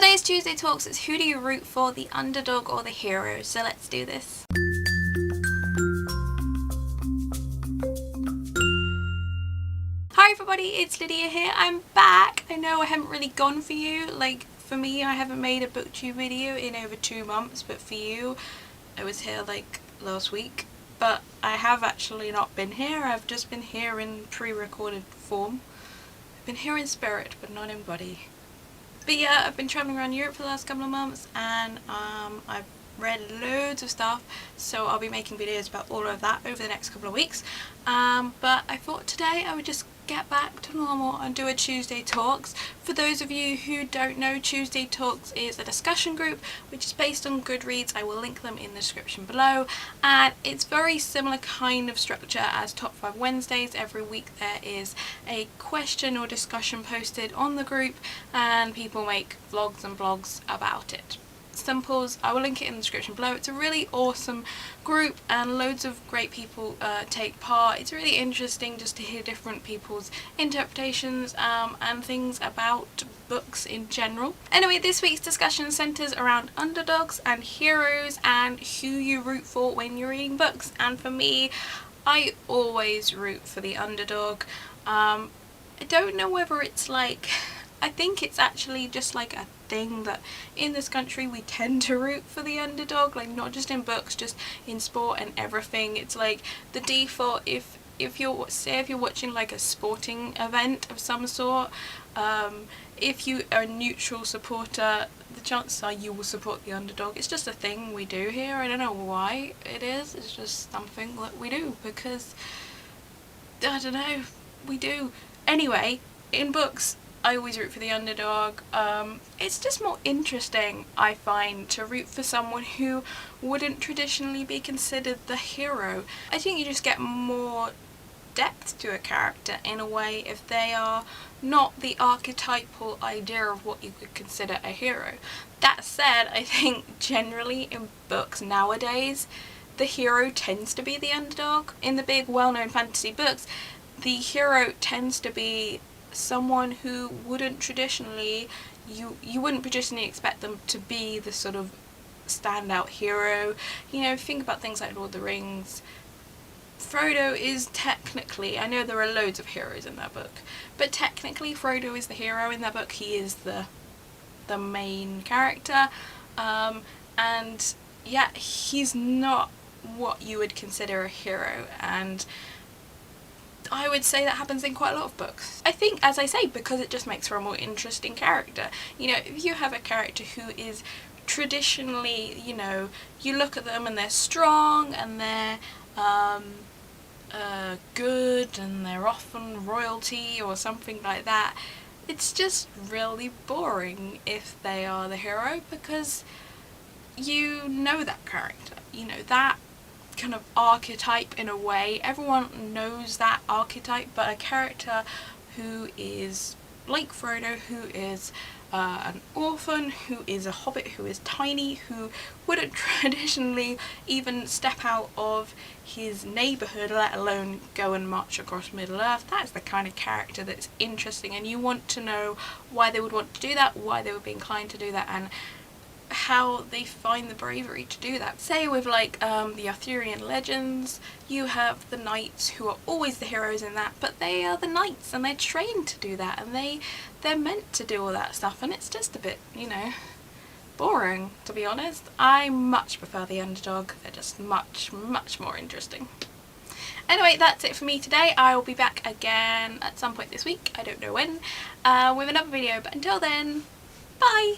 Today's Tuesday Talks is who do you root for, the underdog or the hero? So let's do this. Hi everybody, it's Lydia here. I'm back. I know I haven't really gone for you. Like, for me, I haven't made a booktube video in over 2 months, but for you, I was here like last week. But I have actually not been here. I've just been here in pre-recorded form. I've been here in spirit, but not in body. But yeah, I've been travelling around Europe for the last couple of months, and I've read loads of stuff, so I'll be making videos about all of that over the next couple of weeks. But I thought today I would just get back to normal and do a Tuesday Talks. For those of you who don't know, Tuesday Talks is a discussion group which is based on Goodreads. I will link them in the description below, and it's very similar kind of structure as Top 5 Wednesdays. Every week there is a question or discussion posted on the group and people make vlogs and blogs about it. Simples. I will link it in the description below. It's a really awesome group and loads of great people take part. It's really interesting just to hear different people's interpretations and things about books in general. Anyway, this week's discussion centres around underdogs and heroes and who you root for when you're reading books. And for me, I always root for the underdog. I don't know whether it's like, I think it's actually just like a thing that in this country we tend to root for the underdog, like not just in books, just in sport and everything. It's like the default. If you're watching like a sporting event of some sort, if you are a neutral supporter, the chances are you will support the underdog. It's just a thing we do here. I don't know why it is. It's just something that we do because, I don't know, we do. Anyway, in books I always root for the underdog. It's just more interesting, I find, to root for someone who wouldn't traditionally be considered the hero. I think you just get more depth to a character in a way if they are not the archetypal idea of what you could consider a hero. That said, I think generally in books nowadays the hero tends to be the underdog. In the big well-known fantasy books, the hero tends to be someone who wouldn't traditionally, you wouldn't traditionally expect them to be the sort of standout hero. You know, think about things like Lord of the Rings. Frodo is technically, I know there are loads of heroes in that book, but technically Frodo is the hero in that book. He is the main character, and yeah, he's not what you would consider a hero, and I would say that happens in quite a lot of books. I think, as I say, because it just makes for a more interesting character. You know, if you have a character who is traditionally, you know, you look at them and they're strong and they're good and they're often royalty or something like that, it's just really boring if they are the hero, because you know that character, you know that kind of archetype in a way. Everyone knows that archetype, but a character who is like Frodo, who is an orphan, who is a hobbit, who is tiny, who wouldn't traditionally even step out of his neighbourhood, let alone go and march across Middle-earth. That's the kind of character that's interesting, and you want to know why they would want to do that, why they would be inclined to do that, and how they find the bravery to do that. Say with like the Arthurian legends, you have the knights who are always the heroes in that, but they are the knights and they're trained to do that, and they're meant to do all that stuff, and it's just a bit, you know, boring, to be honest. I much prefer the underdog. They're just much more interesting. Anyway, that's it for me today. I will be back again at some point this week, I don't know when, with another video, but until then, bye!